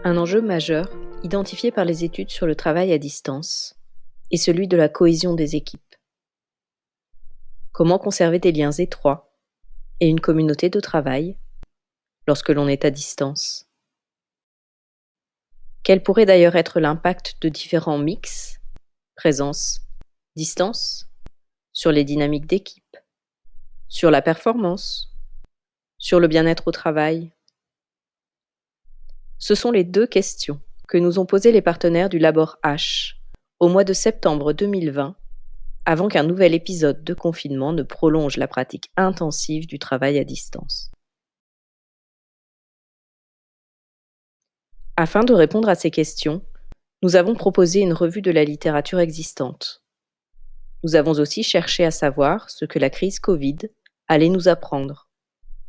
Un enjeu majeur, identifié par les études sur le travail à distance, est celui de la cohésion des équipes. Comment conserver des liens étroits et une communauté de travail lorsque l'on est à distance? Quel pourrait d'ailleurs être l'impact de différents mix, présence, distance, sur les dynamiques d'équipe, sur la performance, sur le bien-être au travail? Ce sont les deux questions que nous ont posées les partenaires du Labor H au mois de septembre 2020, avant qu'un nouvel épisode de confinement ne prolonge la pratique intensive du travail à distance. Afin de répondre à ces questions, nous avons proposé une revue de la littérature existante. Nous avons aussi cherché à savoir ce que la crise Covid allait nous apprendre,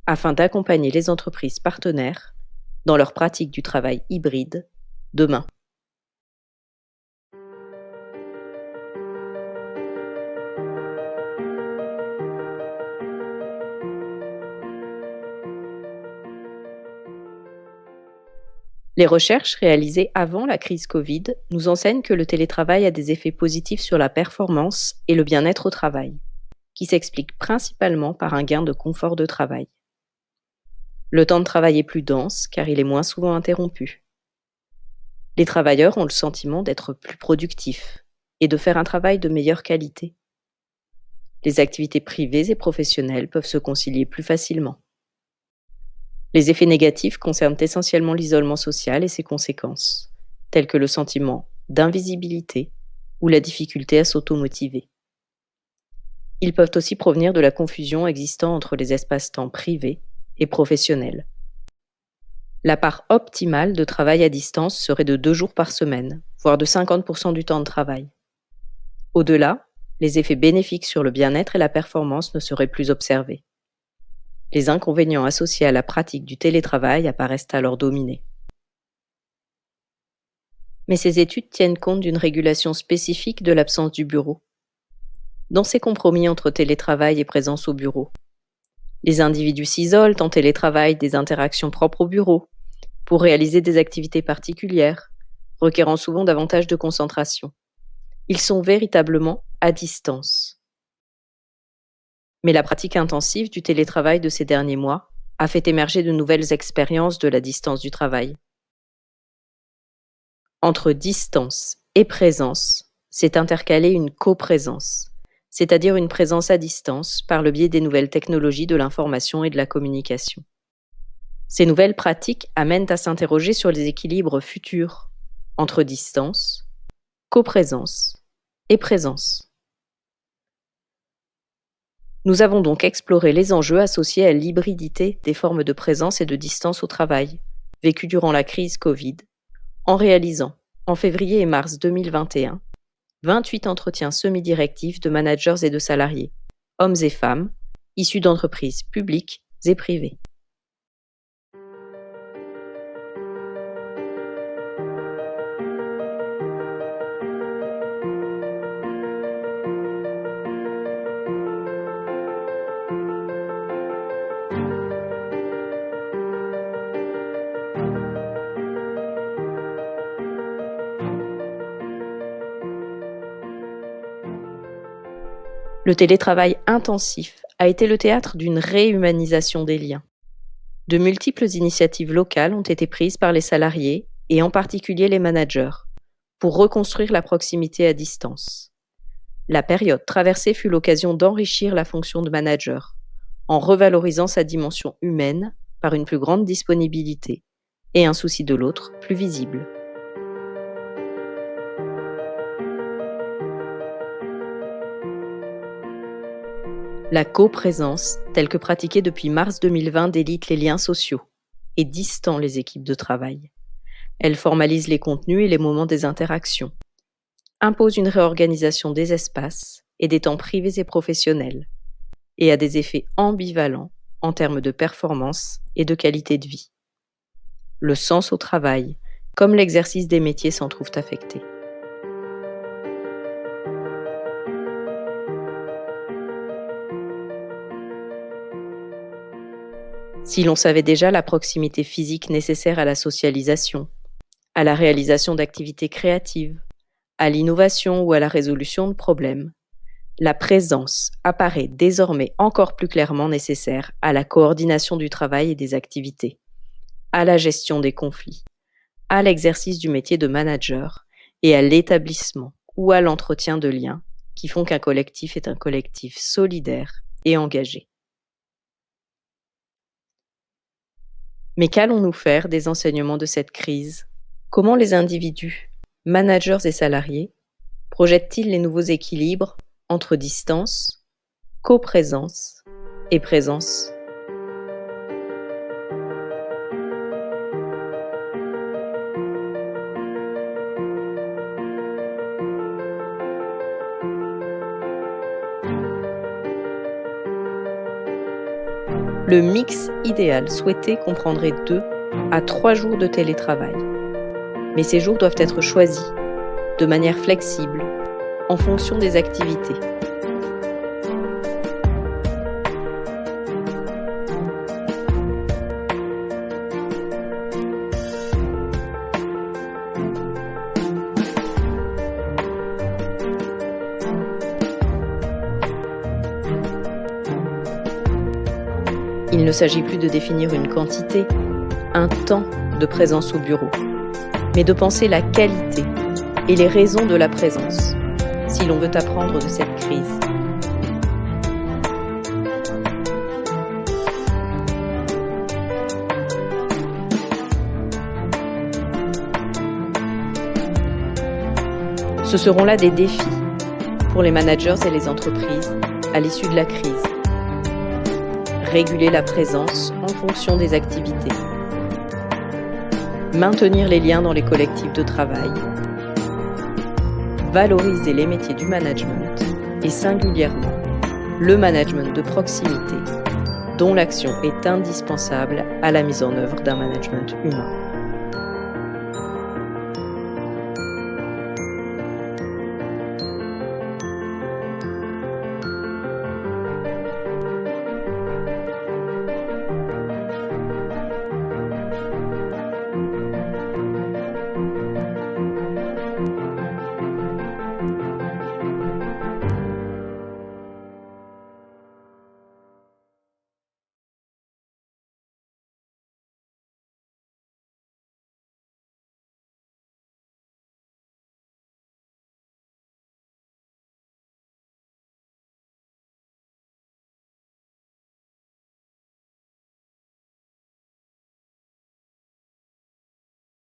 afin d'accompagner les entreprises partenaires dans leur pratique du travail hybride demain. Les recherches réalisées avant la crise Covid nous enseignent que le télétravail a des effets positifs sur la performance et le bien-être au travail, qui s'expliquent principalement par un gain de confort de travail. Le temps de travail est plus dense car il est moins souvent interrompu. Les travailleurs ont le sentiment d'être plus productifs et de faire un travail de meilleure qualité. Les activités privées et professionnelles peuvent se concilier plus facilement. Les effets négatifs concernent essentiellement l'isolement social et ses conséquences, telles que le sentiment d'invisibilité ou la difficulté à s'automotiver. Ils peuvent aussi provenir de la confusion existant entre les espaces-temps privés et professionnels. La part optimale de travail à distance serait de 2 jours par semaine, voire de 50% du temps de travail. Au-delà, les effets bénéfiques sur le bien-être et la performance ne seraient plus observés. Les inconvénients associés à la pratique du télétravail apparaissent alors dominés. Mais ces études tiennent compte d'une régulation spécifique de l'absence du bureau. Dans ces compromis entre télétravail et présence au bureau, les individus s'isolent en télétravail des interactions propres au bureau pour réaliser des activités particulières, requérant souvent davantage de concentration. Ils sont véritablement à distance. Mais la pratique intensive du télétravail de ces derniers mois a fait émerger de nouvelles expériences de la distance du travail. Entre distance et présence s'est intercalée une coprésence, c'est-à-dire une présence à distance par le biais des nouvelles technologies de l'information et de la communication. Ces nouvelles pratiques amènent à s'interroger sur les équilibres futurs entre distance, coprésence et présence. Nous avons donc exploré les enjeux associés à l'hybridité des formes de présence et de distance au travail, vécues durant la crise Covid, en réalisant, en février et mars 2021, 28 entretiens semi-directifs de managers et de salariés, hommes et femmes, issus d'entreprises publiques et privées. Le télétravail intensif a été le théâtre d'une réhumanisation des liens. De multiples initiatives locales ont été prises par les salariés, et en particulier les managers, pour reconstruire la proximité à distance. La période traversée fut l'occasion d'enrichir la fonction de manager, en revalorisant sa dimension humaine par une plus grande disponibilité et un souci de l'autre plus visible. La coprésence, telle que pratiquée depuis mars 2020, délite les liens sociaux et distend les équipes de travail. Elle formalise les contenus et les moments des interactions, impose une réorganisation des espaces et des temps privés et professionnels, et a des effets ambivalents en termes de performance et de qualité de vie. Le sens au travail, comme l'exercice des métiers, s'en trouvent affectés. Si l'on savait déjà la proximité physique nécessaire à la socialisation, à la réalisation d'activités créatives, à l'innovation ou à la résolution de problèmes, la présence apparaît désormais encore plus clairement nécessaire à la coordination du travail et des activités, à la gestion des conflits, à l'exercice du métier de manager et à l'établissement ou à l'entretien de liens qui font qu'un collectif est un collectif solidaire et engagé. Mais qu'allons-nous faire des enseignements de cette crise? Comment les individus, managers et salariés, projettent-ils les nouveaux équilibres entre distance, coprésence et présence? Le mix idéal souhaité comprendrait 2 à 3 jours de télétravail. Mais ces jours doivent être choisis de manière flexible en fonction des activités. Il ne s'agit plus de définir une quantité, un temps de présence au bureau, mais de penser la qualité et les raisons de la présence, si l'on veut apprendre de cette crise. Ce seront là des défis pour les managers et les entreprises à l'issue de la crise. Réguler la présence en fonction des activités. Maintenir les liens dans les collectifs de travail. Valoriser les métiers du management et singulièrement le management de proximité, dont l'action est indispensable à la mise en œuvre d'un management humain.